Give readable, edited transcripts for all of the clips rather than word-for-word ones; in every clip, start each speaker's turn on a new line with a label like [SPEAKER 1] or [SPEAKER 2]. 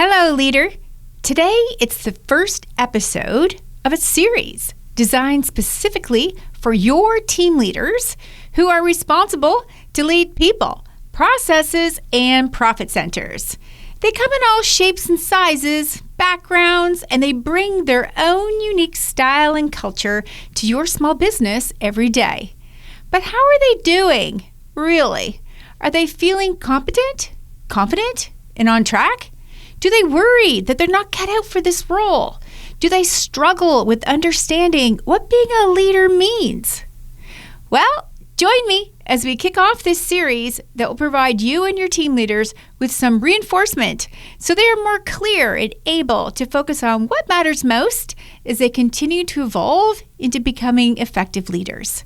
[SPEAKER 1] Hello, leader. Today, it's the first episode of a series designed specifically for your team leaders who are responsible to lead people, processes, and profit centers. They come in all shapes and sizes, backgrounds, and they bring their own unique style and culture to your small business every day. But how are they doing? Really? Are they feeling competent, confident, and on track? Do they worry that they're not cut out for this role? Do they struggle with understanding what being a leader means? Well, join me as we kick off this series that will provide you and your team leaders with some reinforcement so they are more clear and able to focus on what matters most as they continue to evolve into becoming effective leaders.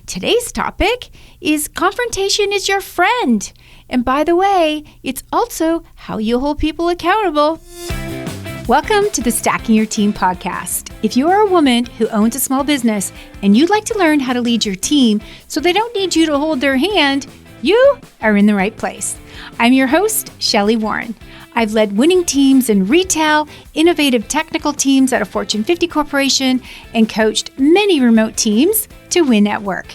[SPEAKER 1] Today's topic is confrontation is your friend. And by the way, it's also how you hold people accountable. Welcome to the Stacking Your Team podcast. If you are a woman who owns a small business and you'd like to learn how to lead your team so they don't need you to hold their hand, you are in the right place. I'm your host, Shelli Warren. I've led winning teams in retail, innovative technical teams at a Fortune 50 corporation, and coached many remote teams to win at work.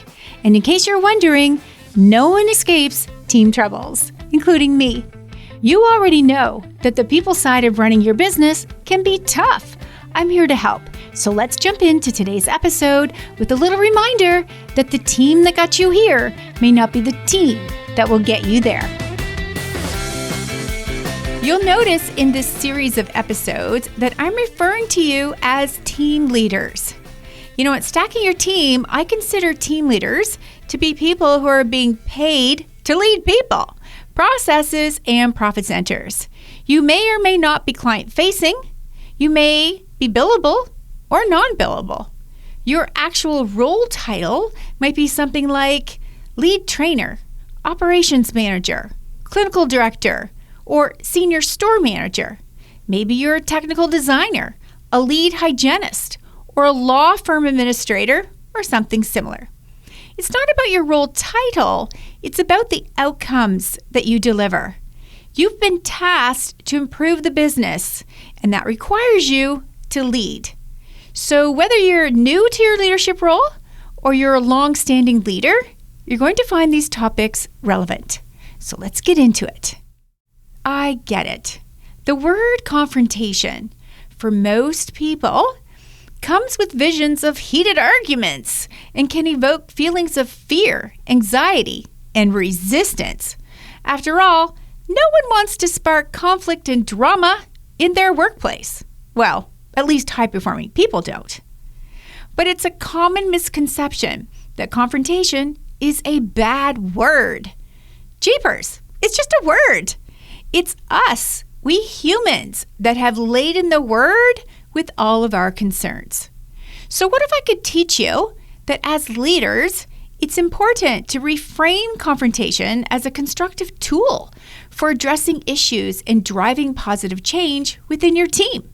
[SPEAKER 1] And in case you're wondering, no one escapes team troubles, including me. You already know that the people side of running your business can be tough. I'm here to help. So let's jump into today's episode with a little reminder that the team that got you here may not be the team that will get you there. You'll notice in this series of episodes that I'm referring to you as team leaders. You know, at Stacking Your Team, I consider team leaders to be people who are being paid to lead people, processes, and profit centers. You may or may not be client-facing. You may be billable or non-billable. Your actual role title might be something like lead trainer, operations manager, clinical director, or senior store manager. Maybe you're a technical designer, a lead hygienist, or a law firm administrator, or something similar. It's not about your role title, it's about the outcomes that you deliver. You've been tasked to improve the business, and that requires you to lead. So whether you're new to your leadership role or you're a long-standing leader, you're going to find these topics relevant. So let's get into it. I get it. The word confrontation, for most people, comes with visions of heated arguments and can evoke feelings of fear, anxiety, and resistance. After all, no one wants to spark conflict and drama in their workplace. Well, at least high-performing people don't. But it's a common misconception that confrontation is a bad word. Jeepers, it's just a word. It's us, we humans, that have laden the word with all of our concerns. So what if I could teach you that as leaders, it's important to reframe confrontation as a constructive tool for addressing issues and driving positive change within your team?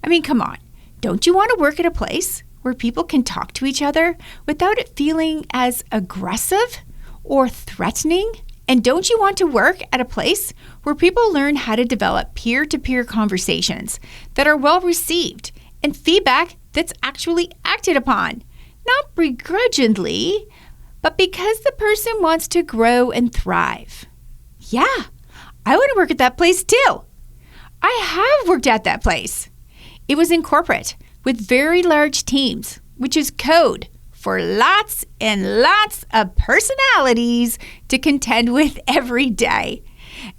[SPEAKER 1] I mean, come on. Don't you want to work at a place where people can talk to each other without it feeling as aggressive or threatening? And don't you want to work at a place where people learn how to develop peer-to-peer conversations that are well received and feedback that's actually acted upon? Not begrudgingly, but because the person wants to grow and thrive. Yeah, I want to work at that place too. I have worked at that place. It was in corporate with very large teams, which is code for lots and lots of personalities to contend with every day.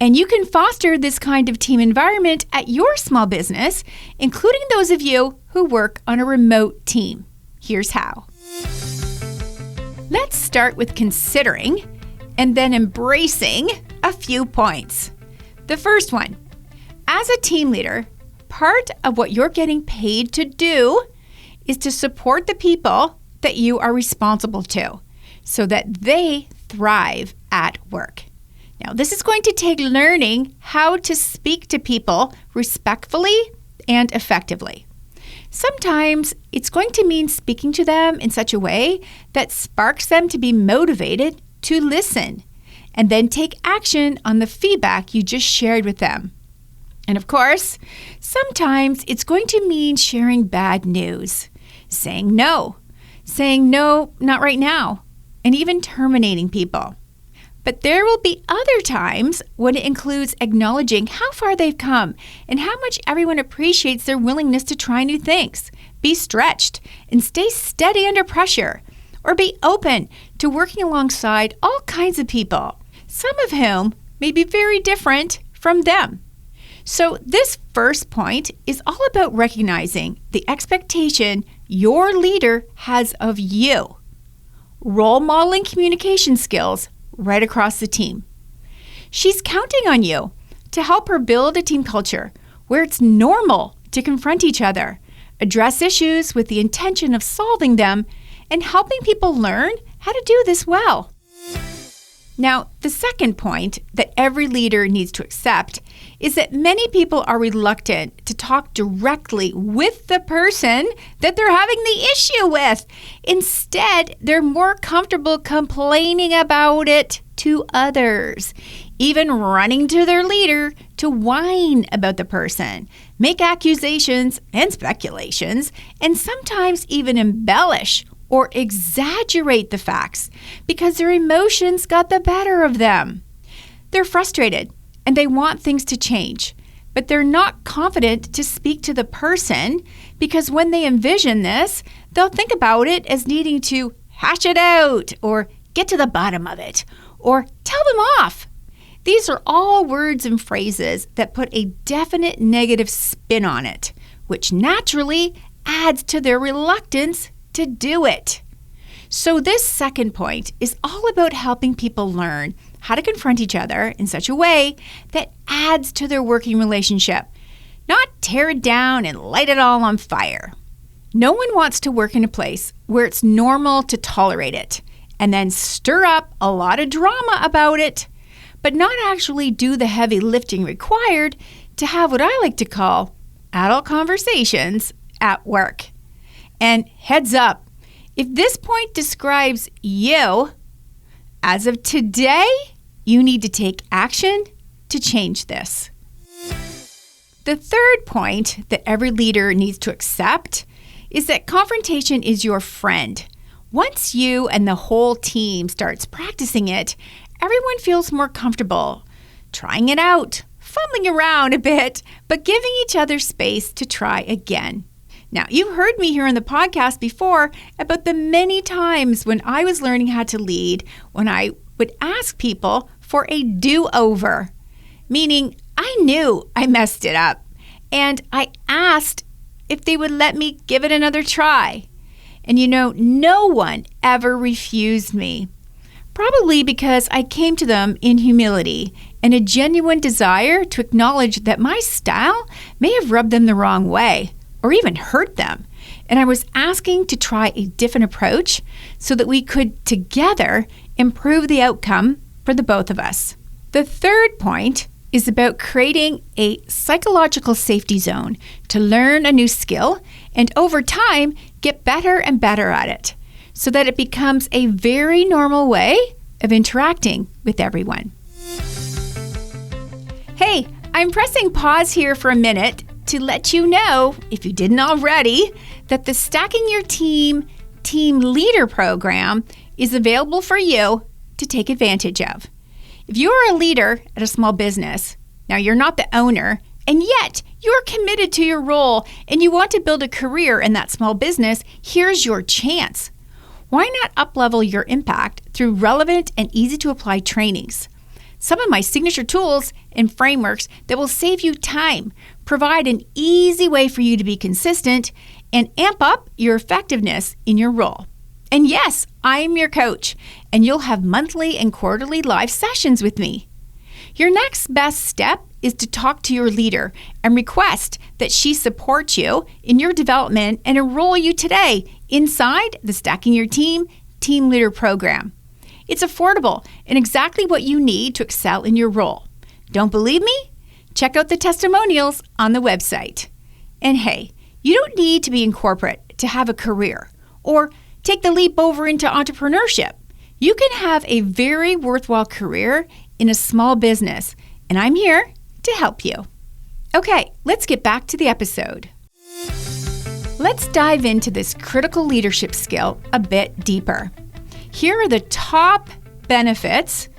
[SPEAKER 1] And you can foster this kind of team environment at your small business, including those of you who work on a remote team. Here's how. Let's start with considering and then embracing a few points. The first one, as a team leader, part of what you're getting paid to do is to support the people that you are responsible to so that they thrive at work. Now, this is going to take learning how to speak to people respectfully and effectively. Sometimes it's going to mean speaking to them in such a way that sparks them to be motivated to listen and then take action on the feedback you just shared with them. And of course, sometimes it's going to mean sharing bad news, saying no, not right now, and even terminating people. But there will be other times when it includes acknowledging how far they've come and how much everyone appreciates their willingness to try new things, be stretched, and stay steady under pressure, or be open to working alongside all kinds of people, some of whom may be very different from them. So this first point is all about recognizing the expectation your leader has of you, role modeling communication skills right across the team. She's counting on you to help her build a team culture where it's normal to confront each other, address issues with the intention of solving them, and helping people learn how to do this well. Now, the second point that every leader needs to accept is that many people are reluctant to talk directly with the person that they're having the issue with. Instead, they're more comfortable complaining about it to others, even running to their leader to whine about the person, make accusations and speculations, and sometimes even embellish or exaggerate the facts because their emotions got the better of them. They're frustrated and they want things to change, but they're not confident to speak to the person because when they envision this, they'll think about it as needing to hash it out or get to the bottom of it or tell them off. These are all words and phrases that put a definite negative spin on it, which naturally adds to their reluctance to do it. So this second point is all about helping people learn how to confront each other in such a way that adds to their working relationship, not tear it down and light it all on fire. No one wants to work in a place where it's normal to tolerate it and then stir up a lot of drama about it, but not actually do the heavy lifting required to have what I like to call adult conversations at work. And heads up, if this point describes you, as of today, you need to take action to change this. The third point that every leader needs to accept is that confrontation is your friend. Once you and the whole team starts practicing it, everyone feels more comfortable trying it out, fumbling around a bit, but giving each other space to try again. Now, you've heard me here on the podcast before about the many times when I was learning how to lead, when I would ask people for a do-over, meaning I knew I messed it up, and I asked if they would let me give it another try. And no one ever refused me, probably because I came to them in humility and a genuine desire to acknowledge that my style may have rubbed them the wrong way, or even hurt them. And I was asking to try a different approach so that we could together improve the outcome for the both of us. The third point is about creating a psychological safety zone to learn a new skill and over time get better and better at it so that it becomes a very normal way of interacting with everyone. Hey, I'm pressing pause here for a minute to let you know, if you didn't already, that the Stacking Your Team Team Leader program is available for you to take advantage of. If you are a leader at a small business, now you're not the owner, and yet you're committed to your role and you want to build a career in that small business, here's your chance. Why not up-level your impact through relevant and easy-to-apply trainings? Some of my signature tools and frameworks that will save you time, provide an easy way for you to be consistent, and amp up your effectiveness in your role. And yes, I'm your coach, and you'll have monthly and quarterly live sessions with me. Your next best step is to talk to your leader and request that she support you in your development and enroll you today inside the Stacking Your Team Team Leader program. It's affordable and exactly what you need to excel in your role. Don't believe me? Check out the testimonials on the website. And hey, you don't need to be in corporate to have a career or take the leap over into entrepreneurship. You can have a very worthwhile career in a small business, and I'm here to help you. Okay, let's get back to the episode. Let's dive into this critical leadership skill a bit deeper. Here are the top benefits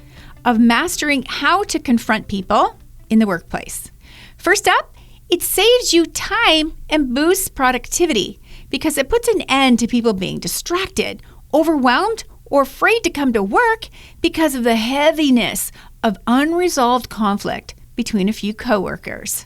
[SPEAKER 1] of mastering how to confront people in the workplace. First up, it saves you time and boosts productivity because it puts an end to people being distracted, overwhelmed, or afraid to come to work because of the heaviness of unresolved conflict between a few coworkers.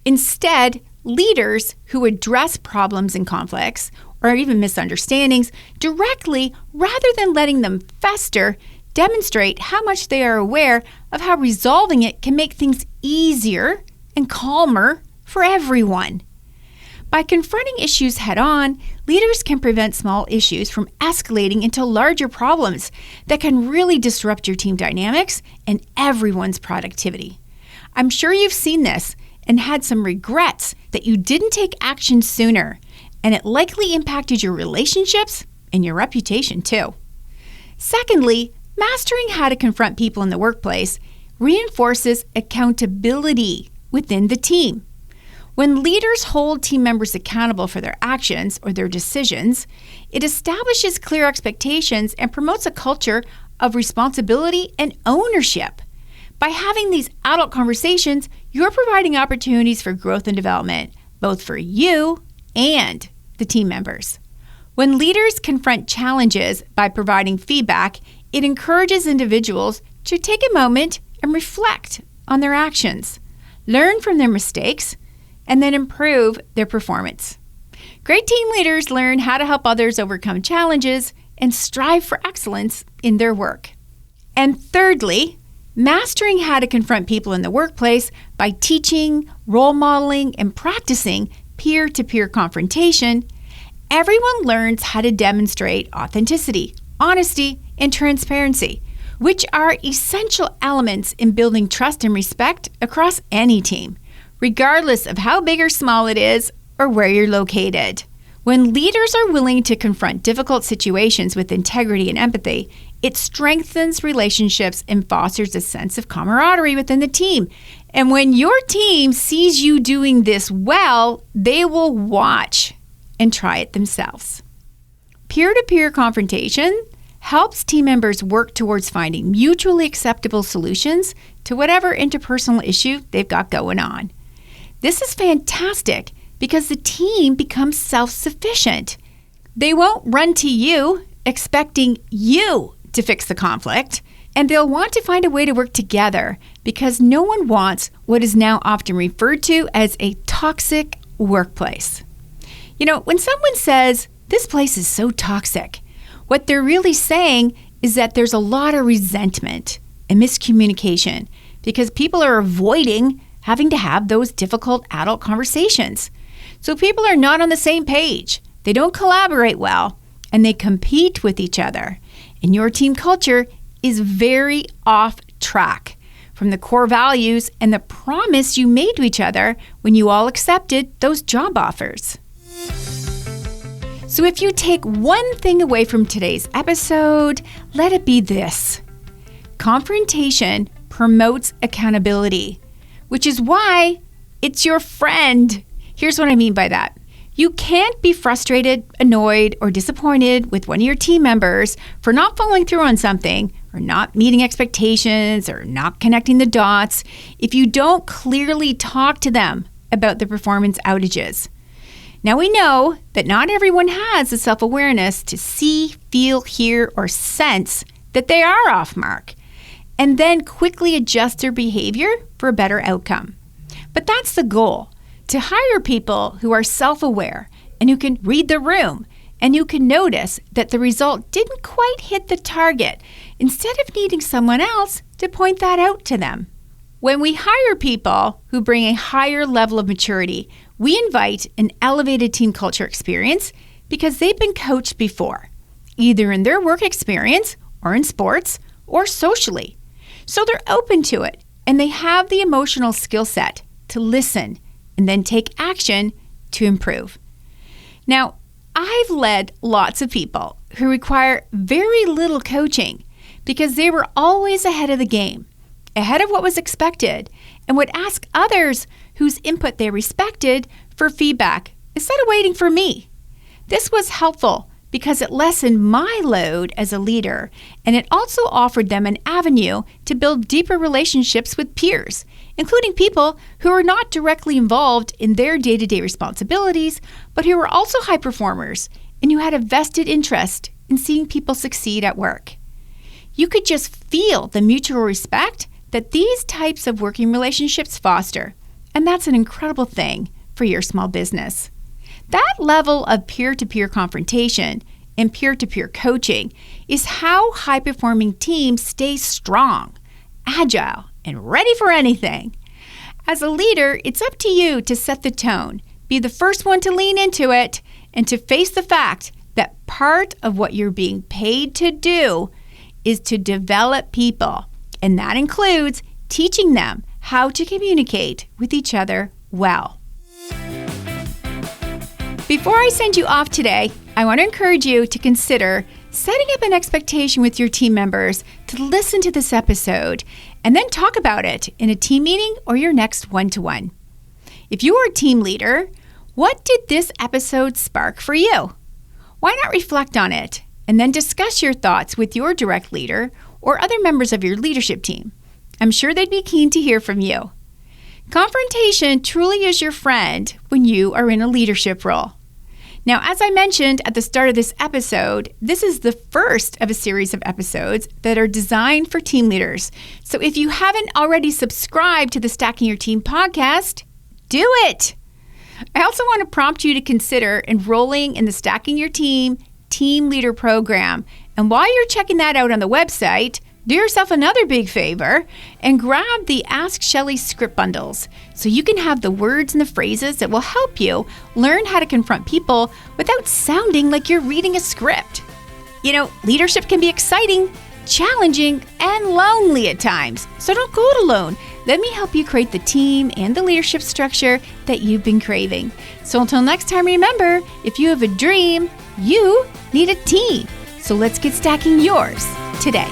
[SPEAKER 1] Instead, leaders who address problems and conflicts or even misunderstandings directly rather than letting them fester demonstrate how much they are aware of how resolving it can make things easier and calmer for everyone. By confronting issues head-on, leaders can prevent small issues from escalating into larger problems that can really disrupt your team dynamics and everyone's productivity. I'm sure you've seen this and had some regrets that you didn't take action sooner, and it likely impacted your relationships and your reputation too. Secondly, mastering how to confront people in the workplace reinforces accountability within the team. When leaders hold team members accountable for their actions or their decisions, it establishes clear expectations and promotes a culture of responsibility and ownership. By having these adult conversations, you're providing opportunities for growth and development, both for you and the team members. When leaders confront challenges by providing feedback, it encourages individuals to take a moment and reflect on their actions, learn from their mistakes, and then improve their performance. Great team leaders learn how to help others overcome challenges and strive for excellence in their work. And thirdly, mastering how to confront people in the workplace by teaching, role modeling, and practicing peer-to-peer confrontation, everyone learns how to demonstrate authenticity, honesty, and transparency, which are essential elements in building trust and respect across any team, regardless of how big or small it is or where you're located. When leaders are willing to confront difficult situations with integrity and empathy, it strengthens relationships and fosters a sense of camaraderie within the team. And when your team sees you doing this well, they will watch and try it themselves. Peer-to-peer confrontation helps team members work towards finding mutually acceptable solutions to whatever interpersonal issue they've got going on. This is fantastic because the team becomes self-sufficient. They won't run to you expecting you to fix the conflict, and they'll want to find a way to work together because no one wants what is now often referred to as a toxic workplace. You know, when someone says, "This place is so toxic," what they're really saying is that there's a lot of resentment and miscommunication because people are avoiding having to have those difficult adult conversations. So people are not on the same page. They don't collaborate well, and they compete with each other. And your team culture is very off track from the core values and the promise you made to each other when you all accepted those job offers. So if you take one thing away from today's episode, let it be this. Confrontation promotes accountability, which is why it's your friend. Here's what I mean by that. You can't be frustrated, annoyed, or disappointed with one of your team members for not following through on something, or not meeting expectations, or not connecting the dots if you don't clearly talk to them about the performance outages. Now we know that not everyone has the self-awareness to see, feel, hear, or sense that they are off mark, and then quickly adjust their behavior for a better outcome. But that's the goal, to hire people who are self-aware and who can read the room and who can notice that the result didn't quite hit the target instead of needing someone else to point that out to them. When we hire people who bring a higher level of maturity, we invite an elevated team culture experience because they've been coached before, either in their work experience or in sports or socially. So they're open to it and they have the emotional skill set to listen and then take action to improve. Now, I've led lots of people who require very little coaching because they were always ahead of the game, ahead of what was expected, and would ask others whose input they respected for feedback instead of waiting for me. This was helpful because it lessened my load as a leader, and it also offered them an avenue to build deeper relationships with peers, including people who are not directly involved in their day-to-day responsibilities, but who are also high performers and who had a vested interest in seeing people succeed at work. You could just feel the mutual respect that these types of working relationships foster, and that's an incredible thing for your small business. That level of peer-to-peer confrontation and peer-to-peer coaching is how high-performing teams stay strong, agile, and ready for anything. As a leader, it's up to you to set the tone, be the first one to lean into it, and to face the fact that part of what you're being paid to do is to develop people, and that includes teaching them how to communicate with each other well. Before I send you off today, I want to encourage you to consider setting up an expectation with your team members to listen to this episode and then talk about it in a team meeting or your next one-to-one. If you are a team leader, what did this episode spark for you? Why not reflect on it and then discuss your thoughts with your direct leader or other members of your leadership team? I'm sure they'd be keen to hear from you. Confrontation truly is your friend when you are in a leadership role. Now, as I mentioned at the start of this episode, this is the first of a series of episodes that are designed for team leaders. So if you haven't already subscribed to the Stacking Your Team podcast, do it. I also want to prompt you to consider enrolling in the Stacking Your Team Team Leader Program. And while you're checking that out on the website, do yourself another big favor and grab the Ask Shelli script bundles so you can have the words and the phrases that will help you learn how to confront people without sounding like you're reading a script. You know, leadership can be exciting, challenging, and lonely at times, so don't go it alone. Let me help you create the team and the leadership structure that you've been craving. So until next time, remember, if you have a dream, you need a team. So let's get stacking yours today.